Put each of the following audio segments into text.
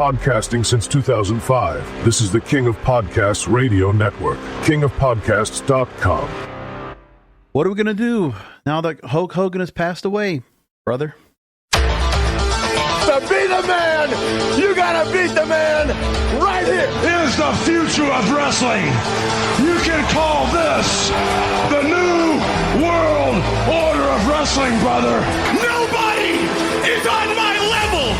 podcasting since 2005. This is the King of Podcasts radio network, kingofpodcasts.com. What are we going to do now that Hulk Hogan has passed away, brother? To be the man, you gotta beat the man right here. Here's the future of wrestling. You can call this the new world order of wrestling, brother. Nobody is on my level.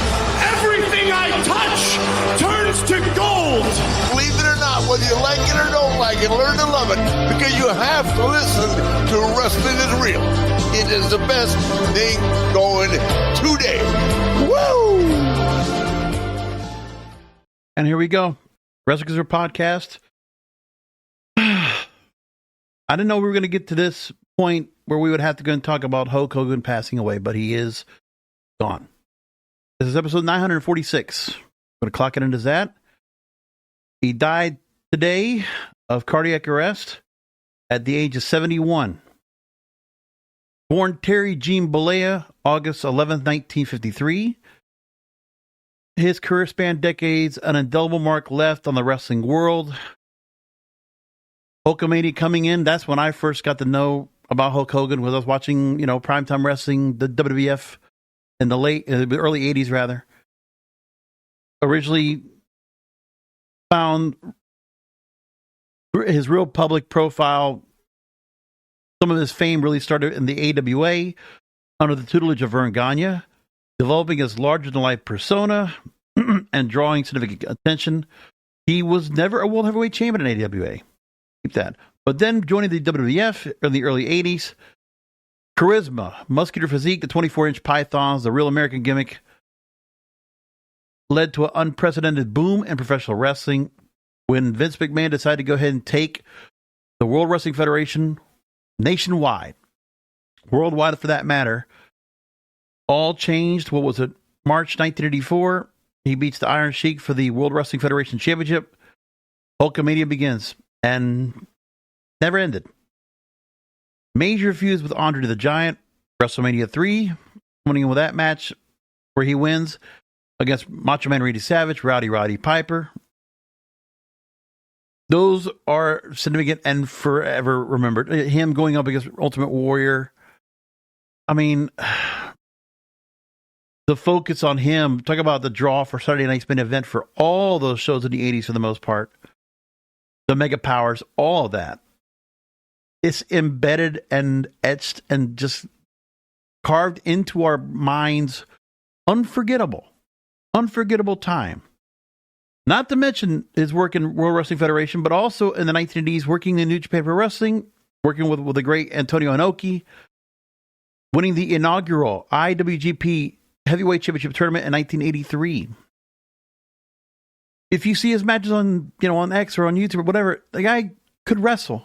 Everything I touch turns to gold. Believe it or not, whether you like it or don't like it, learn to love it, because you have to listen to Wrestling is Real. It is the best thing going today. Woo! And here we go. Wrestling Podcast. I didn't know we were going to get to this point where we would have to go and talk about Hulk Hogan passing away, but he is gone. This is episode 946. I'm going to clock it into that. He died today of cardiac arrest at the age of 71. Born Terry Gene Bollea, August 11th, 1953. His career spanned decades, an indelible mark left on the wrestling world. Hulkamania coming in, that's when I first got to know about Hulk Hogan, was I was watching, primetime wrestling, the WWF in the early 80s, rather. Originally found his real public profile. Some of his fame really started in the AWA under the tutelage of Verne Gagne, developing his larger-than-life persona and drawing significant attention. He was never a World Heavyweight Champion in AWA. Keep that. But then joining the WWF in the early 80s, charisma, muscular physique, the 24-inch pythons, the real American gimmick, led to an unprecedented boom in professional wrestling when Vince McMahon decided to go ahead and take the World Wrestling Federation nationwide, worldwide for that matter. All changed. What was it? March 1984. He beats the Iron Sheik for the World Wrestling Federation Championship. Hulkamania begins and never ended. Major feuds with Andre the Giant. WrestleMania 3, winning with that match where he wins against Macho Man Randy Savage, Roddy Piper. Those are significant and forever remembered. Him going up against Ultimate Warrior. I mean, the focus on him, talk about the draw for Saturday Night's Main Event for all those shows in the 80s for the most part. The Mega Powers, all of that. It's embedded and etched and just carved into our minds. Unforgettable time. Not to mention his work in World Wrestling Federation, but also in the 1980s, working in New Japan Pro Wrestling, working with the great Antonio Inoki, winning the inaugural IWGP Heavyweight Championship tournament in 1983. If you see his matches on X or on YouTube or whatever, the guy could wrestle.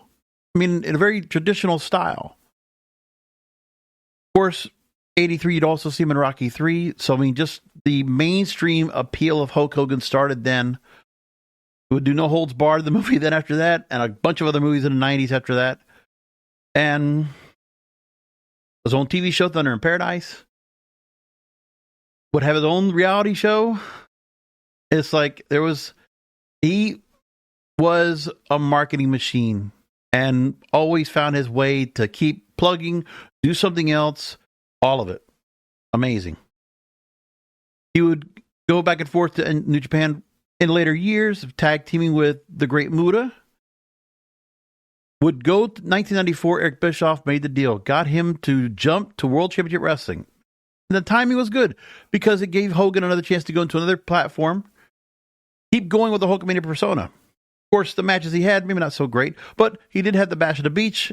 I mean, in a very traditional style. Of course, 83, you'd also see him in Rocky 3. So, I mean, just the mainstream appeal of Hulk Hogan started then. He would do No Holds Barred, the movie then after that, and a bunch of other movies in the 90s after that. And his own TV show, Thunder in Paradise. Would have his own reality show. It's like he was a marketing machine and always found his way to keep plugging, do something else, all of it. Amazing. He would go back and forth to New Japan in later years, tag teaming with the Great Muta. Would go to 1994, Eric Bischoff made the deal, got him to jump to World Championship Wrestling. And the timing was good because it gave Hogan another chance to go into another platform, keep going with the Hulkamania persona. Of course, the matches he had, maybe not so great, but he did have the Bash at the Beach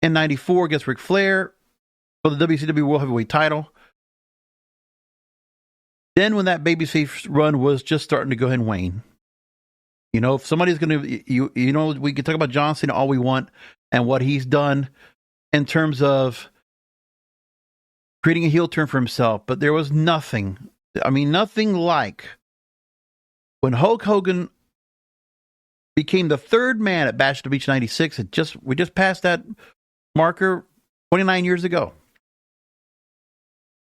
in 94 against Ric Flair for the WCW World Heavyweight title. Then when that babyface run was just starting to go ahead and wane. If somebody's going to, we can talk about John Cena all we want and what he's done in terms of creating a heel turn for himself, but there was nothing like when Hulk Hogan became the third man at Bash at the Beach 96. We just passed that marker 29 years ago.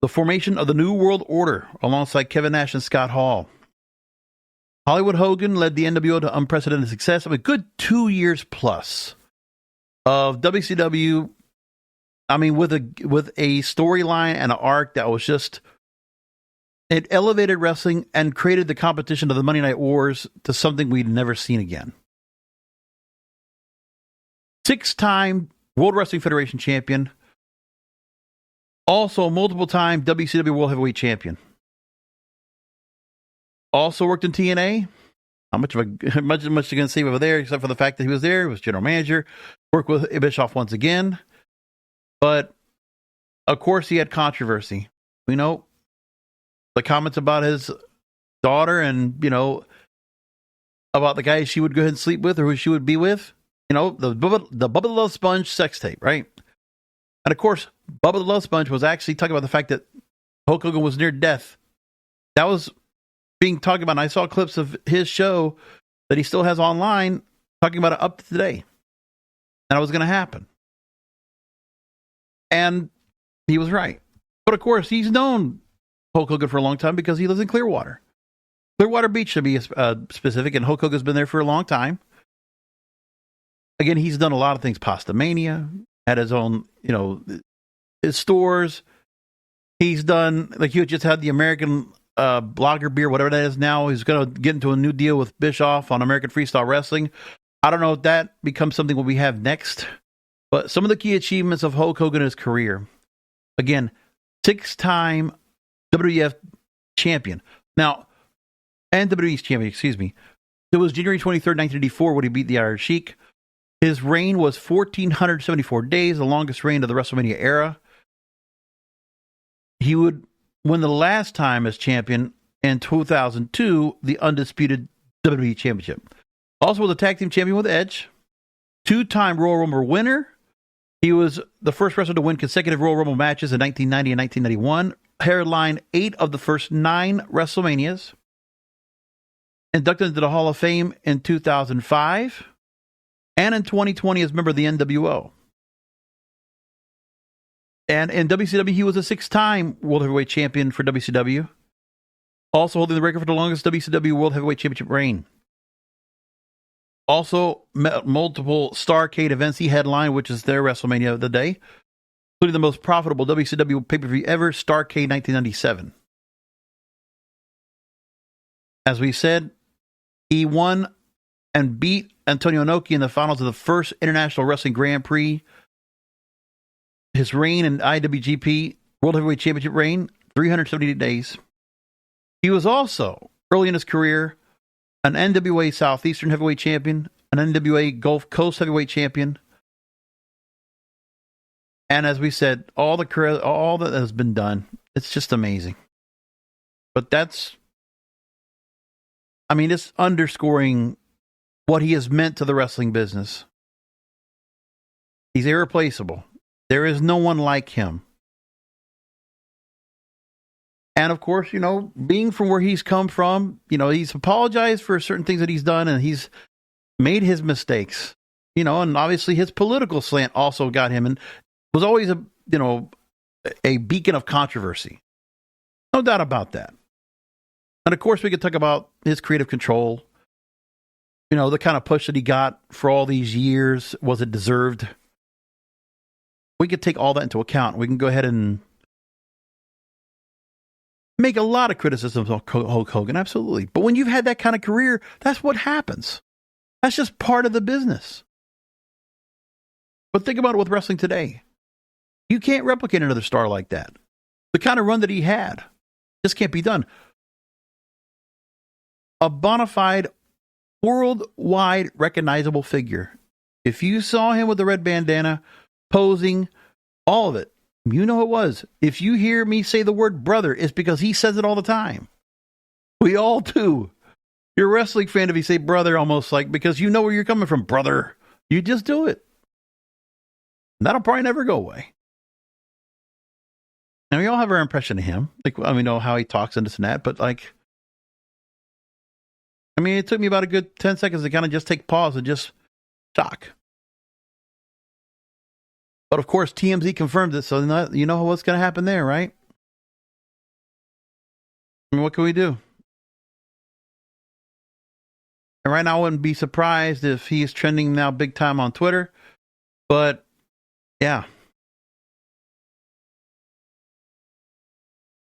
The formation of the New World Order alongside Kevin Nash and Scott Hall. Hollywood Hogan led the NWO to unprecedented success of a good 2 years plus of WCW. I mean, with a storyline and an arc that was just, it elevated wrestling and created the competition of the Monday Night Wars to something we'd never seen again. 6-time World Wrestling Federation champion. Also multiple-time WCW World Heavyweight Champion. Also worked in TNA. Not much you going to say over there, except for the fact that he was there. He was general manager. Worked with Bischoff once again. But, of course, he had controversy. You know, the comments about his daughter and, you know, about the guy she would go ahead and sleep with or who she would be with. You know, the Bubba the Love Sponge sex tape, right? And, of course, Bubba the Love Sponge was actually talking about the fact that Hulk Hogan was near death. That was being talked about. And I saw clips of his show that he still has online talking about it up to today. And it was going to happen. And he was right. But, of course, he's known Hulk Hogan for a long time because he lives in Clearwater. Clearwater Beach, to be specific, and Hulk Hogan's been there for a long time. Again, he's done a lot of things. Pastamania, had his own, you know, his stores. He's done, like you just had the American Blogger beer, whatever that is now. He's going to get into a new deal with Bischoff on American Freestyle Wrestling. I don't know if that becomes something what we have next. But some of the key achievements of Hulk Hogan in his career. Again, 6-time WWF champion. Now, and WWE's champion, excuse me. It was January 23rd, 1984 when he beat the Iron Sheik. His reign was 1,474 days, the longest reign of the WrestleMania era. He would win the last time as champion in 2002, the undisputed WWE Championship. Also was a tag team champion with Edge. 2-time Royal Rumble winner. He was the first wrestler to win consecutive Royal Rumble matches in 1990 and 1991. Headlined 8 of the first 9 WrestleManias. Inducted into the Hall of Fame in 2005. And in 2020 as member of the NWO. And in WCW, he was a 6-time World Heavyweight Champion for WCW. Also holding the record for the longest WCW World Heavyweight Championship reign. Also, multiple Starrcade events he headlined, which is their WrestleMania of the day, including the most profitable WCW pay-per-view ever, Starrcade 1997. As we said, he won and beat Antonio Inoki in the finals of the first International Wrestling Grand Prix. His reign in IWGP World Heavyweight Championship reign, 378 days. He was also, early in his career, an NWA Southeastern Heavyweight Champion, an NWA Gulf Coast Heavyweight Champion. And as we said, all that has been done, it's just amazing. But that's, I mean, it's underscoring what he has meant to the wrestling business. He's irreplaceable. There is no one like him. And of course, you know, being from where he's come from, you know, he's apologized for certain things that he's done and he's made his mistakes, you know, and obviously his political slant also got him and was always a beacon of controversy. No doubt about that. And of course, we could talk about his creative control, you know, the kind of push that he got for all these years. Was it deserved? We could take all that into account. We can go ahead and make a lot of criticisms of Hulk Hogan, absolutely. But when you've had that kind of career, that's what happens. That's just part of the business. But think about it with wrestling today. You can't replicate another star like that. The kind of run that he had just can't be done. A bona fide, worldwide recognizable figure. If you saw him with the red bandana, posing, all of it, you know it was. If you hear me say the word brother, it's because he says it all the time. We all do. You're a wrestling fan if you say brother, almost like, because you know where you're coming from, brother. You just do it. That'll probably never go away. And we all have our impression of him. Like, I mean, know how he talks and this and that, but like, I mean, it took me about a good 10 seconds to kind of just take pause and just shock. But of course, TMZ confirmed it, so you know what's going to happen there, right? I mean, what can we do? And right now, I wouldn't be surprised if he's trending now big time on Twitter. But, yeah.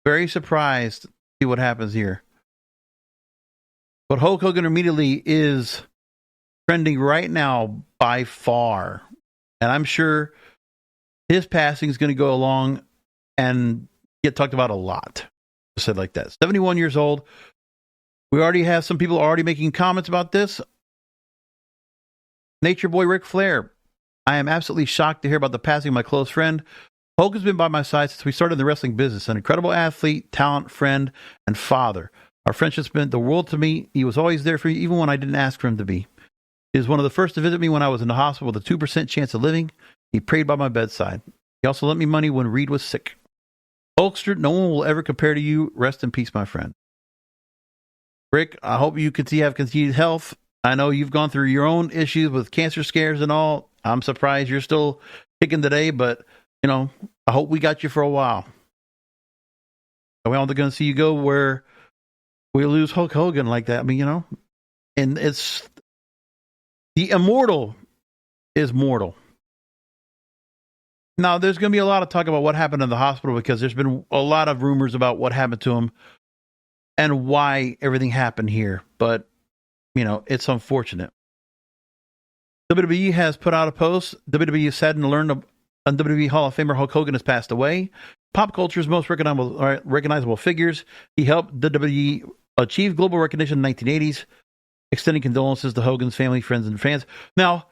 Very surprised to see what happens here. But Hulk Hogan immediately is trending right now by far. And I'm sure his passing is going to go along and get talked about a lot. Said like that. 71 years old. We already have some people already making comments about this. Nature Boy Ric Flair. I am absolutely shocked to hear about the passing of my close friend. Hulk has been by my side since we started in the wrestling business. An incredible athlete, talent, friend, and father. Our friendship's meant the world to me. He was always there for me, even when I didn't ask for him to be. He was one of the first to visit me when I was in the hospital with a 2% chance of living. He prayed by my bedside. He also lent me money when Reed was sick. Hulkster, no one will ever compare to you. Rest in peace, my friend. Rick, I hope you have continued health. I know you've gone through your own issues with cancer scares and all. I'm surprised you're still kicking today, but, I hope we got you for a while. We're all going to see you go where we lose Hulk Hogan like that. I mean, and it's the immortal is mortal. Now, there's going to be a lot of talk about what happened in the hospital because there's been a lot of rumors about what happened to him and why everything happened here. But, it's unfortunate. WWE has put out a post. WWE is saddened to learn a WWE Hall of Famer Hulk Hogan has passed away. Pop culture's most recognizable figures. He helped WWE achieve global recognition in the 1980s, extending condolences to Hogan's family, friends, and fans. Now,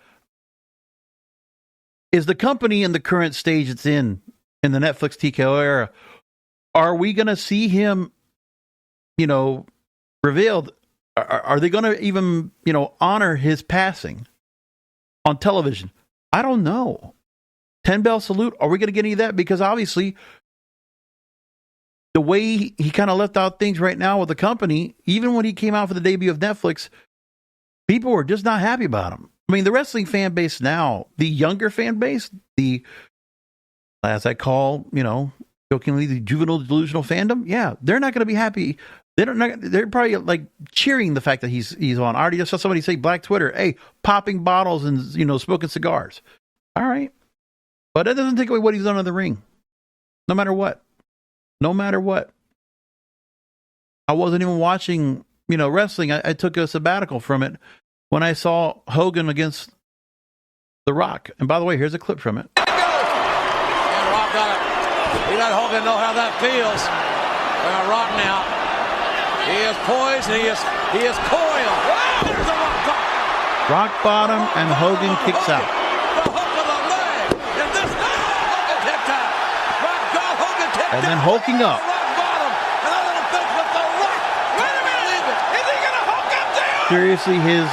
is the company in the current stage it's in the Netflix TKO era, are we going to see him, revealed? Are they going to even, honor his passing on television? I don't know. 10-bell salute. Are we going to get any of that? Because obviously, the way he kind of left out things right now with the company, even when he came out for the debut of Netflix, people were just not happy about him. I mean, the wrestling fan base now, the younger fan base, as I call, jokingly, the juvenile delusional fandom, yeah, they're not going to be happy. They're probably like cheering the fact that he's on. I already just saw somebody say Black Twitter, hey, popping bottles and, smoking cigars. All right. But that doesn't take away what he's done in the ring. No matter what. No matter what. I wasn't even watching, wrestling. I took a sabbatical from it when I saw Hogan against The Rock. And by the way, here's a clip from it. And Rock got it. He let Hogan know how that feels. Rock now. He is poised. He is coiled. Wow, there's a rock bottom. Rock bottom, and Hogan kicks out. The hook of the leg. And this Hogan kicked out. Rock got Hogan kicked out. And then hulking up. Rock bottom. Another defense with the Rock. Wait a minute. Is he going to hook up there? Seriously, his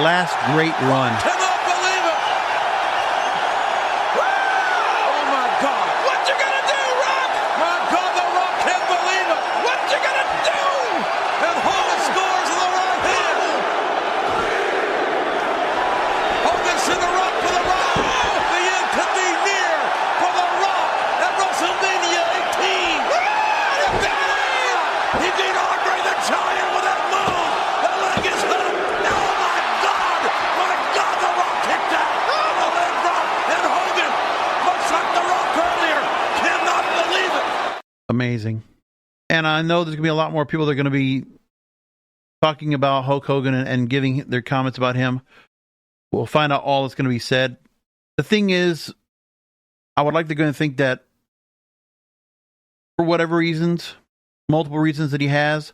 last great run. Cannot believe it. Oh my God. What you gonna do, Rock? My God, the Rock can't believe it. What you gonna do? And Hogan scores in the right hand. Hogan sent the Rock for the Rock. The end could be near for the Rock at WrestleMania 18. He beat Andre the Giant with that move. The leg is hooked. Oh my God! My God, the Rock kicked out. The leg drop. And Hogan, much like the Rock earlier, cannot believe it. Amazing. And I know there's going to be a lot more people that are going to be talking about Hulk Hogan and giving their comments about him. We'll find out all that's going to be said. The thing is, I would like to go and think that for whatever reasons, multiple reasons that he has,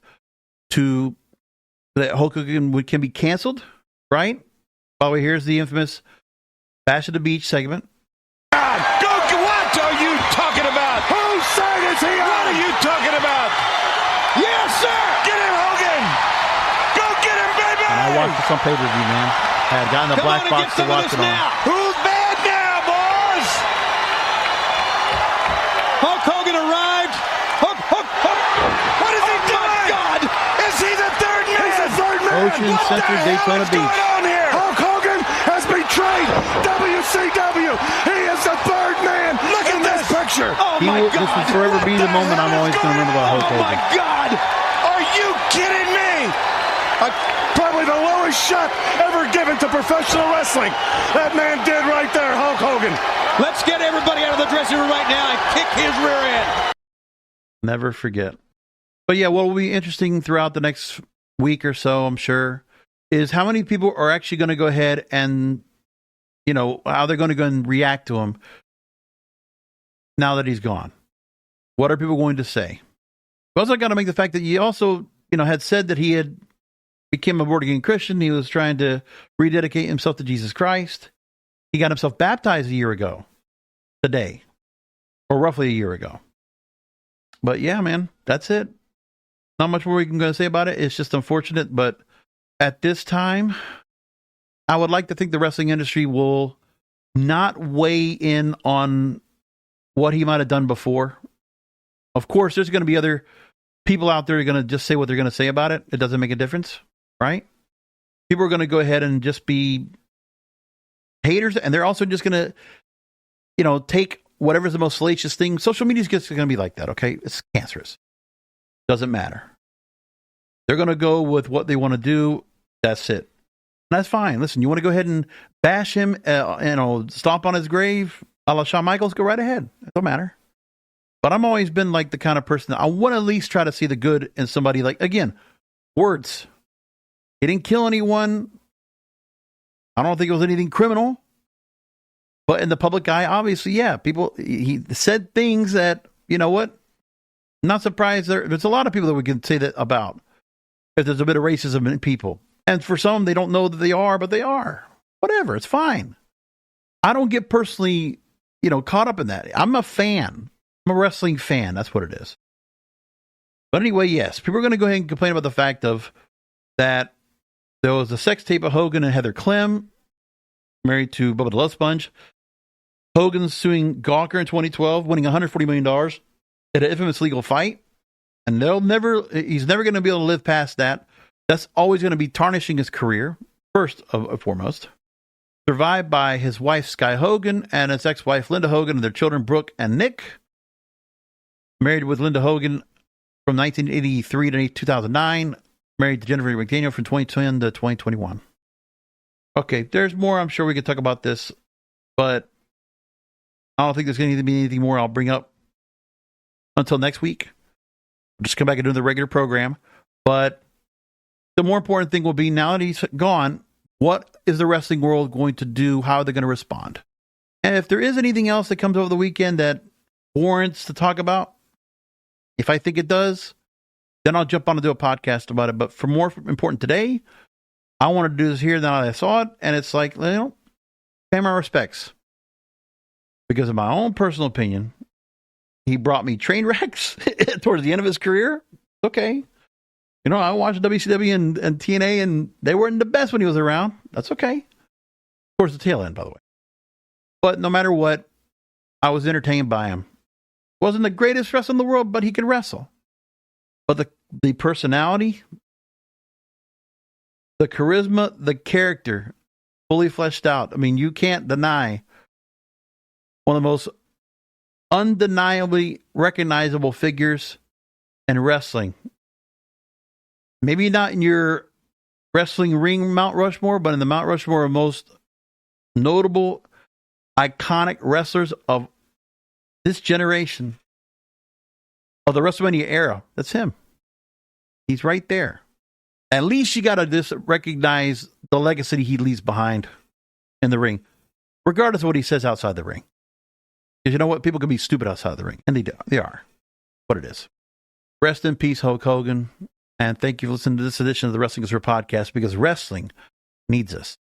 that Hulk Hogan can be canceled, right? By the way, here's the infamous Bash at the Beach segment. What are you talking about? Whose side is he on? What are you talking about? Yes, sir! Get him, Hogan! Go get him, baby! And I watched this on pay-per-view, man. I had gotten the black box to watch it on. Who's bad now, boys? Hulk Hogan arrived. Hook. What is he doing? My God! Is he the third man? He's the third man! Ocean Center, Daytona Beach. What's going on here? Hulk Hogan has betrayed WCW. He is the third man. Look at this picture. Oh my God! This will forever be the moment I'm always going to remember about Hulk Hogan. Oh my God! Are you kidding me? Probably the lowest shot ever given to professional wrestling. That man did right there, Hulk Hogan. Let's get everybody out of the dressing room right now and kick his rear end. Never forget. But yeah, what will be interesting throughout the next week or so, I'm sure, is how many people are actually going to go ahead and, you know, how they're going to go and react to him now that he's gone. What are people going to say? We also got to make the fact that he also, you know, had said that he had became a born-again Christian. He was trying to rededicate himself to Jesus Christ. He got himself baptized a year ago today, or roughly a year ago. But yeah, man, that's it. Not much more we can go say about it. It's just unfortunate, but at this time, I would like to think the wrestling industry will not weigh in on what he might have done before. Of course, there's going to be other people out there who are going to just say what they're going to say about it. It doesn't make a difference, right? People are going to go ahead and just be haters, and they're also just going to, you know, take whatever's the most salacious thing. Social media is just going to be like that, okay? It's cancerous. Doesn't matter. They're going to go with what they want to do. That's it. And that's fine. Listen, you want to go ahead and bash him, you know, stomp on his grave, a la Shawn Michaels, go right ahead. It don't matter. But I've always been like the kind of person that I want to at least try to see the good in somebody. Like, again, words. He didn't kill anyone. I don't think it was anything criminal. But in the public eye, obviously, yeah, people, he said things that, you know what? I'm not surprised. There's a lot of people that we can say that about. If there's a bit of racism in people. And for some, they don't know that they are, but they are. Whatever, it's fine. I don't get personally, you know, caught up in that. I'm a fan. I'm a wrestling fan. That's what it is. But anyway, yes, people are going to go ahead and complain about the fact of that there was a sex tape of Hogan and Heather Clem, married to Bubba the Love Sponge. Hogan suing Gawker in 2012, winning $140 million at an infamous legal fight. And he's never going to be able to live past that. That's always going to be tarnishing his career, first and foremost. Survived by his wife, Sky Hogan, and his ex-wife, Linda Hogan, and their children, Brooke and Nick. Married with Linda Hogan from 1983 to 2009. Married to Jennifer McDaniel from 2010 to 2021. Okay, there's more. I'm sure we could talk about this, but I don't think there's going to be anything more I'll bring up until next week. I'll just come back and do the regular program. But the more important thing will be, now that he's gone, what is the wrestling world going to do? How are they going to respond? And if there is anything else that comes over the weekend that warrants to talk about, if I think it does, then I'll jump on and do a podcast about it. But for more important today, I wanted to do this here now that I saw it. And it's like, you know, pay my respects. Because of my own personal opinion, he brought me train wrecks towards the end of his career. Okay. You know, I watched WCW and TNA, and they weren't the best when he was around. That's okay. Towards the tail end, by the way. But no matter what, I was entertained by him. Wasn't the greatest wrestler in the world, but he could wrestle. But the personality, the charisma, the character, fully fleshed out. I mean, you can't deny one of the most undeniably recognizable figures in wrestling. Maybe not in your wrestling ring Mount Rushmore, but in the Mount Rushmore of most notable, iconic wrestlers of this generation, of the WrestleMania era. That's him. He's right there. At least you got to just recognize the legacy he leaves behind in the ring, regardless of what he says outside the ring. Because you know what? People can be stupid outside the ring. And they do. They are. What it is. Rest in peace, Hulk Hogan. And thank you for listening to this edition of the Wrestling Observer Podcast, because wrestling needs us.